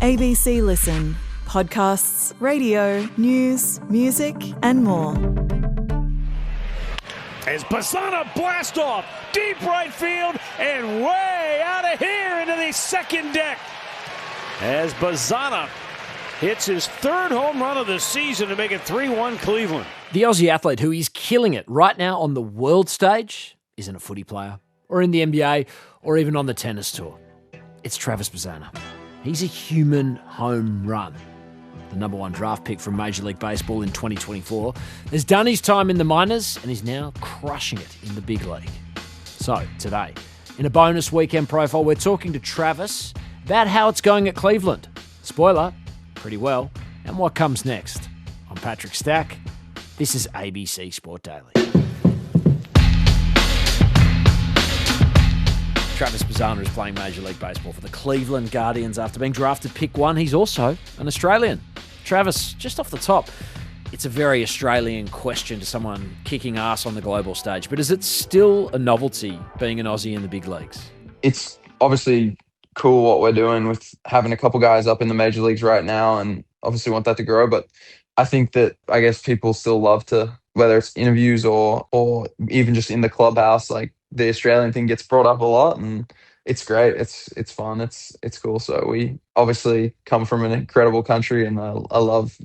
ABC Listen. Podcasts, radio, news, music, and more. As Bazzana blast off, deep right field, and way out of here into the second deck. As Bazzana hits his third home run of the season to make it 3-1 Cleveland. The Aussie athlete who is killing it right now on the world stage isn't a footy player, or in the NBA, or even on the tennis tour. It's Travis Bazzana. He's a human home run. The number one draft pick from Major League Baseball in 2024, has done his time in the minors and is now crushing it in the big league. So, today, in a bonus weekend profile, we're talking to Travis about how it's going at Cleveland. Spoiler, pretty well. And what comes next? I'm Patrick Stack. This is ABC Sport Daily. Travis Bazzana is playing Major League Baseball for the Cleveland Guardians after being drafted pick 1. He's also an Australian. Travis, just off the top, it's a very Australian question to someone kicking ass on the global stage, but is it still a novelty being an Aussie in the big leagues? It's obviously cool what we're doing with having a couple guys up in the major leagues right now, and obviously want that to grow. But I think that, I guess, people still love to, whether it's interviews or even just in the clubhouse, like the Australian thing gets brought up a lot, and it's great. It's fun. It's cool. So we obviously come from an incredible country, and I love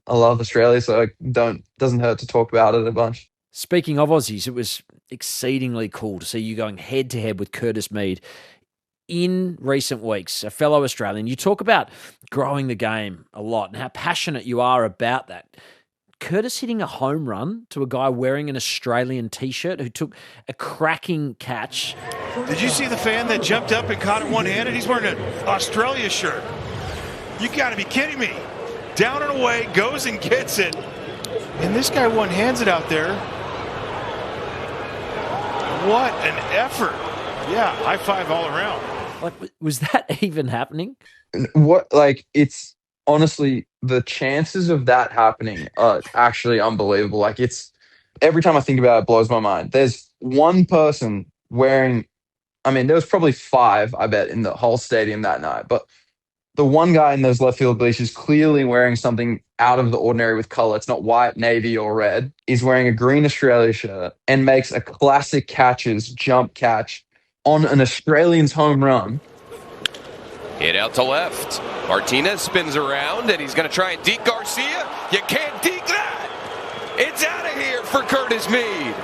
Australia. So it doesn't hurt to talk about it a bunch. Speaking of Aussies, it was exceedingly cool to see you going head to head with Curtis Mead in recent weeks, a fellow Australian. You talk about growing the game a lot and how passionate you are about that. Curtis hitting a home run to a guy wearing an Australian T-shirt who took a cracking catch. Did you see the fan that jumped up and caught it one-handed? He's wearing an Australia shirt. You got to be kidding me. Down and away, goes and gets it. And this guy one-hands it out there. What an effort. Yeah, high five all around. Like, was that even happening? It's honestly, the chances of that happening are actually unbelievable. Like, it's, every time I think about it, it blows my mind. There's one person wearing, there was probably 5, I bet, in the whole stadium that night. But the one guy in those left field bleachers clearly wearing something out of the ordinary with color. It's not white, navy, or red. He's wearing a green Australia shirt and makes a classic jump catch on an Australian's home run. Hit out to left. Martinez spins around, and he's going to try and deke Garcia. You can't deke that. It's out of here for Curtis Mead.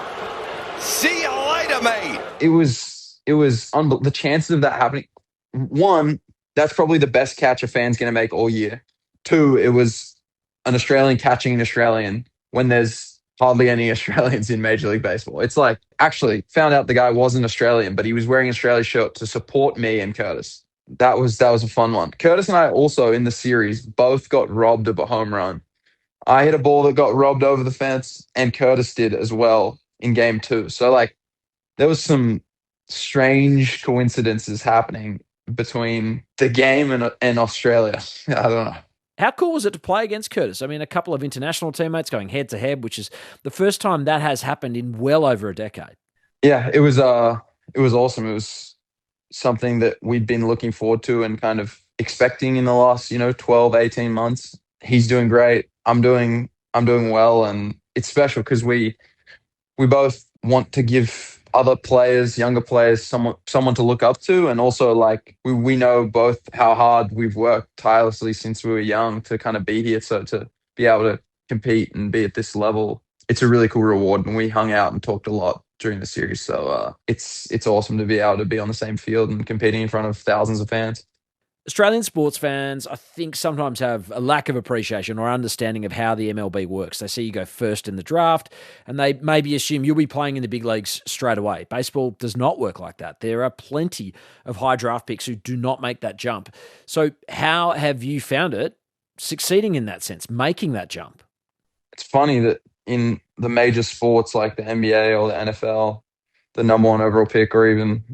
See you later, mate. It was the chances of that happening. 1, that's probably the best catch a fan's going to make all year. 2, it was an Australian catching an Australian when there's hardly any Australians in Major League Baseball. It's like, actually found out the guy wasn't Australian, but he was wearing an Australia shirt to support me and Curtis. That was a fun one. Curtis and I also, in the series, both got robbed of a home run. I hit a ball that got robbed over the fence, and Curtis did as well in game 2. So, there was some strange coincidences happening between the game and Australia. I don't know. How cool was it to play against Curtis? A couple of international teammates going head to head, which is the first time that has happened in well over a decade. Yeah, it was awesome. It was something that we'd been looking forward to and kind of expecting in the last, 12, 18 months. He's doing great. I'm doing well, and it's special because we both want to give other players, younger players, someone to look up to, and also we know both how hard we've worked tirelessly since we were young to kind of be here. So to be able to compete and be at this level, it's a really cool reward. And we hung out and talked a lot during the series. So it's awesome to be able to be on the same field and competing in front of thousands of fans. Australian sports fans, I think, sometimes have a lack of appreciation or understanding of how the MLB works. They see you go first in the draft, and they maybe assume you'll be playing in the big leagues straight away. Baseball does not work like that. There are plenty of high draft picks who do not make that jump. So how have you found it succeeding in that sense, making that jump? It's funny that in the major sports like the NBA or the NFL, the number 1 overall pick or even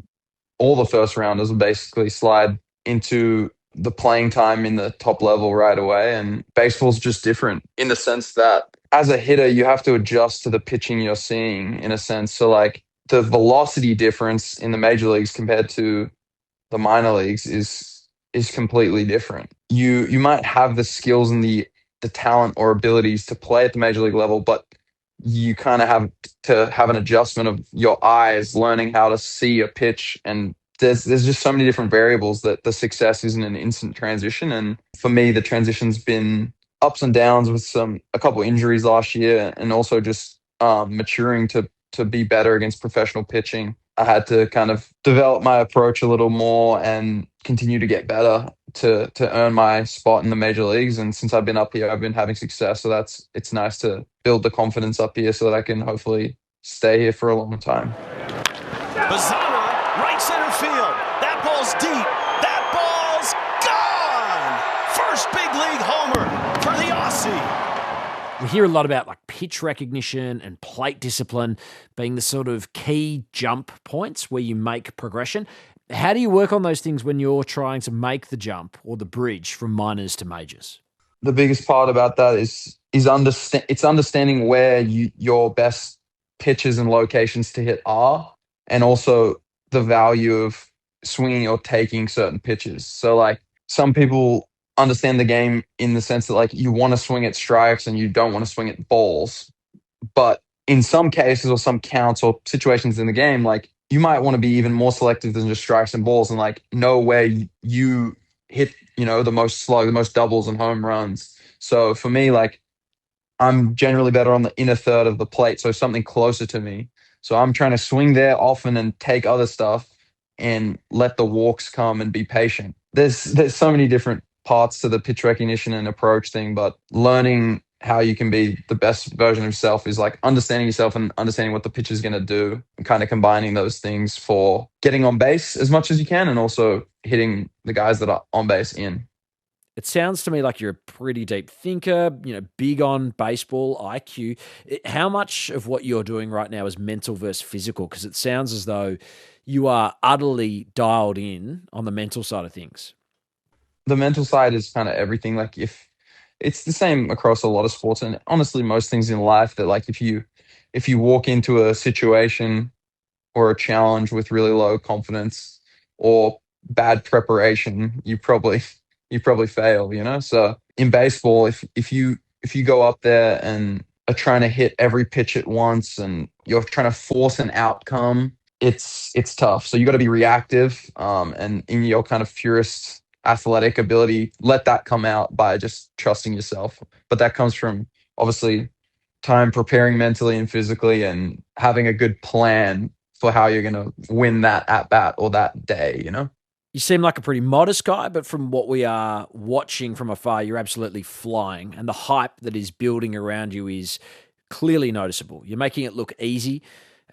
all the first rounders will basically slide into the playing time in the top level right away. And baseball's just different in the sense that as a hitter, you have to adjust to the pitching you're seeing in a sense. So the velocity difference in the major leagues compared to the minor leagues is is completely different. You might have the skills and the talent or abilities to play at the major league level, but you kind of have to have an adjustment of your eyes, learning how to see a pitch, and there's just so many different variables that the success isn't an instant transition. And for me, the transition's been ups and downs with a couple injuries last year, and also just maturing to be better against professional pitching. I had to kind of develop my approach a little more and continue to get better to earn my spot in the major leagues. And since I've been up here, I've been having success. So it's nice to build the confidence up here so that I can hopefully stay here for a long time. Bazzana, right center field. That ball's deep. That ball's gone. First big league homer for the Aussie. We hear a lot about like pitch recognition and plate discipline being the sort of key jump points where you make progression. How do you work on those things when you're trying to make the jump or the bridge from minors to majors? The biggest part about that is understanding where your best pitches and locations to hit are, and also the value of swinging or taking certain pitches. So like some people understand the game in the sense that like you want to swing at strikes and you don't want to swing at balls. But in some cases or some counts or situations in the game, like you might want to be even more selective than just strikes and balls and like know where you hit, the most slug, the most doubles and home runs. So for me, like I'm generally better on the inner third of the plate, so something closer to me. So I'm trying to swing there often and take other stuff and let the walks come and be patient. There's so many different parts to the pitch recognition and approach thing, but learning how you can be the best version of yourself is like understanding yourself and understanding what the pitch is going to do and kind of combining those things for getting on base as much as you can and also hitting the guys that are on base in. It sounds to me like you're a pretty deep thinker, big on baseball IQ. How much of what you're doing right now is mental versus physical? Because it sounds as though you are utterly dialed in on the mental side of things. The mental side is kind of everything. Like if it's the same across a lot of sports and honestly most things in life, that like if you walk into a situation or a challenge with really low confidence or bad preparation, you probably fail. So in baseball, if you go up there and are trying to hit every pitch at once and you're trying to force an outcome, it's tough. So you got to be reactive, and in your kind of purest athletic ability, let that come out by just trusting yourself. But that comes from obviously time preparing mentally and physically and having a good plan for how you're going to win that at bat or that day. You seem like a pretty modest guy, but from what we are watching from afar, you're absolutely flying. And the hype that is building around you is clearly noticeable. You're making it look easy.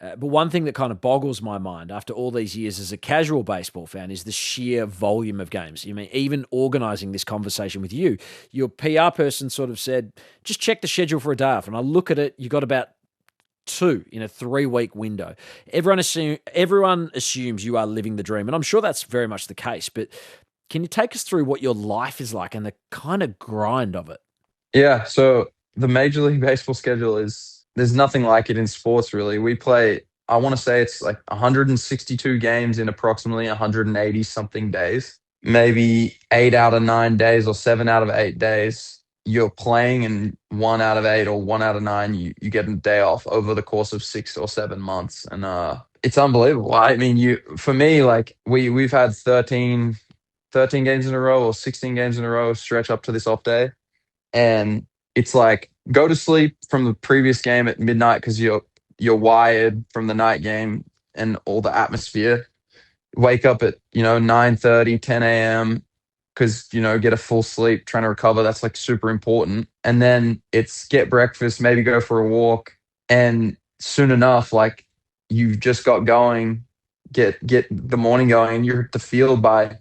But one thing that kind of boggles my mind after all these years as a casual baseball fan is the sheer volume of games. Even organizing this conversation with you, your PR person sort of said, just check the schedule for a day off. And I look at it, you got about 2 in a 3-week window. Everyone assumes you are living the dream. And I'm sure that's very much the case. But can you take us through what your life is like and the kind of grind of it? Yeah. So the Major League Baseball schedule there's nothing like it in sports, really. We play, I want to say it's like 162 games in approximately 180 something days. Maybe 8 out of 9 days or 7 out of 8 days you're playing, and 1 out of 8 or 1 out of 9 you get a day off over the course of 6 or 7 months. And it's unbelievable. I mean, for me, like we've had 13 games in a row or 16 games in a row stretch up to this off day. And it's like go to sleep from the previous game at midnight because you're wired from the night game and all the atmosphere. Wake up at 9:30, 10 a.m. because get a full sleep, trying to recover. That's like super important. And then it's get breakfast, maybe go for a walk, and soon enough, like you've just got going, get the morning going, and you're at the field by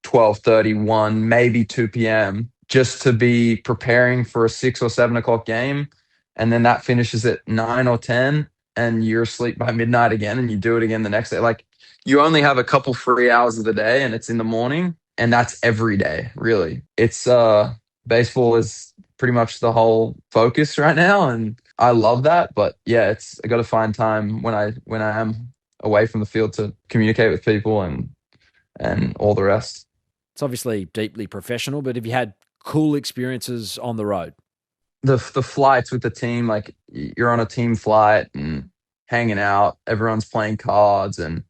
12:31, maybe 2 p.m. just to be preparing for a 6 or 7 o'clock game. And then that finishes at 9 or 10 and you're asleep by midnight again and you do it again the next day. Like you only have a couple free hours of the day and it's in the morning, and that's every day, really. It's baseball is pretty much the whole focus right now. And I love that. But yeah, I got to find time when I am away from the field to communicate with people and all the rest. It's obviously deeply professional, but have you had cool experiences on the road? The flights with the team, like you're on a team flight and hanging out, everyone's playing cards and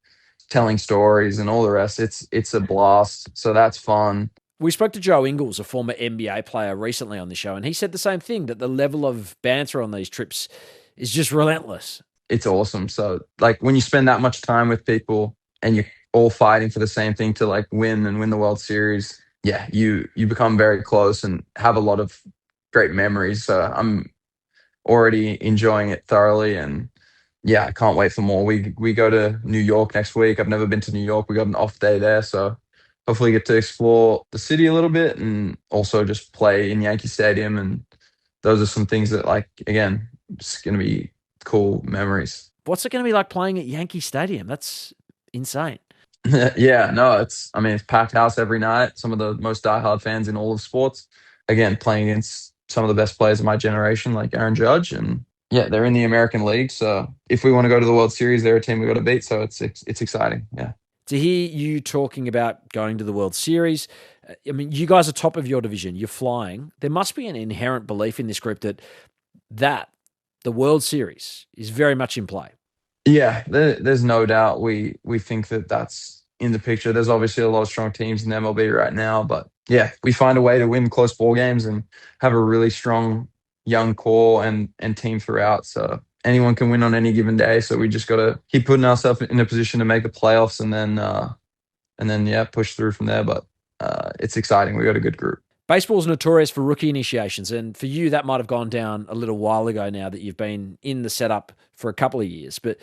telling stories and all the rest. It's a blast. So that's fun. We spoke to Joe Ingles, a former NBA player, recently on the show, and he said the same thing, that the level of banter on these trips is just relentless. It's awesome. So like when you spend that much time with people and you're all fighting for the same thing to like win the World Series, yeah, you become very close and have a lot of great memories. So I'm already enjoying it thoroughly, and yeah, I can't wait for more. We go to New York next week. I've never been to New York. We got an off day there, so hopefully get to explore the city a little bit and also just play in Yankee Stadium. And those are some things that, like, again, it's going to be cool memories. What's it going to be like playing at Yankee Stadium? That's insane. Yeah, no, it's packed house every night. Some of the most diehard fans in all of sports. Again, playing against some of the best players of my generation, like Aaron Judge, and yeah, they're in the American League. So if we want to go to the World Series, they're a team we got to beat. So it's exciting. Yeah. To hear you talking about going to the World Series, I mean, you guys are top of your division. You're flying. There must be an inherent belief in this group that the World Series is very much in play. Yeah, there's no doubt. We think that that's in the picture. There's obviously a lot of strong teams in MLB right now, but yeah, we find a way to win close ball games and have a really strong young core and team throughout. So anyone can win on any given day. So we just got to keep putting ourselves in a position to make the playoffs and then yeah, push through from there. But it's exciting. We got a good group. Baseball's notorious for rookie initiations, and for you, that might have gone down a little while ago now that you've been in the setup for a couple of years. But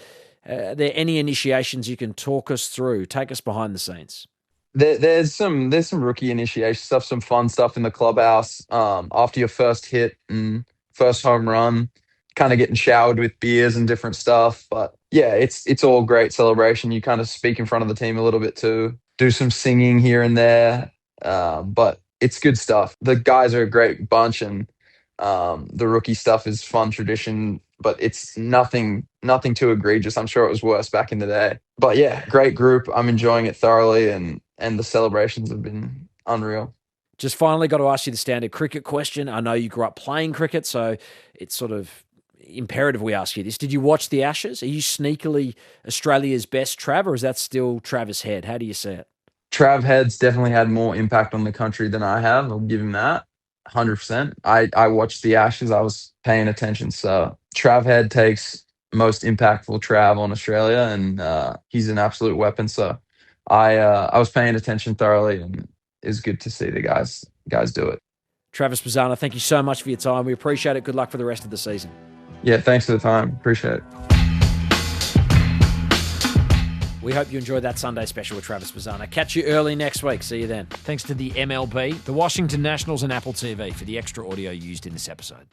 are there any initiations you can talk us through? Take us behind the scenes. There's some rookie initiation stuff, some fun stuff in the clubhouse. After your first hit and first home run, kind of getting showered with beers and different stuff. But yeah, it's all great celebration. You kind of speak in front of the team a little bit too, do some singing here and there. But it's good stuff. The guys are a great bunch, and the rookie stuff is fun tradition, but it's nothing too egregious. I'm sure it was worse back in the day. But yeah, great group. I'm enjoying it thoroughly, and the celebrations have been unreal. Just finally got to ask you the standard cricket question. I know you grew up playing cricket, so it's sort of imperative we ask you this. Did you watch the Ashes? Are you sneakily Australia's best Trav, or is that still Travis Head? How do you see it? Trav Head's definitely had more impact on the country than I have. I'll give him that. 100%. I watched the Ashes. I was paying attention. So Trav Head takes most impactful Trav on Australia, and he's an absolute weapon. So I was paying attention thoroughly, and it's good to see the guys do it. Travis Bazzana, thank you so much for your time. We appreciate it. Good luck for the rest of the season. Yeah, thanks for the time. Appreciate it. We hope you enjoyed that Sunday special with Travis Bazzana. Catch you early next week. See you then. Thanks to the MLB, the Washington Nationals, and Apple TV for the extra audio used in this episode.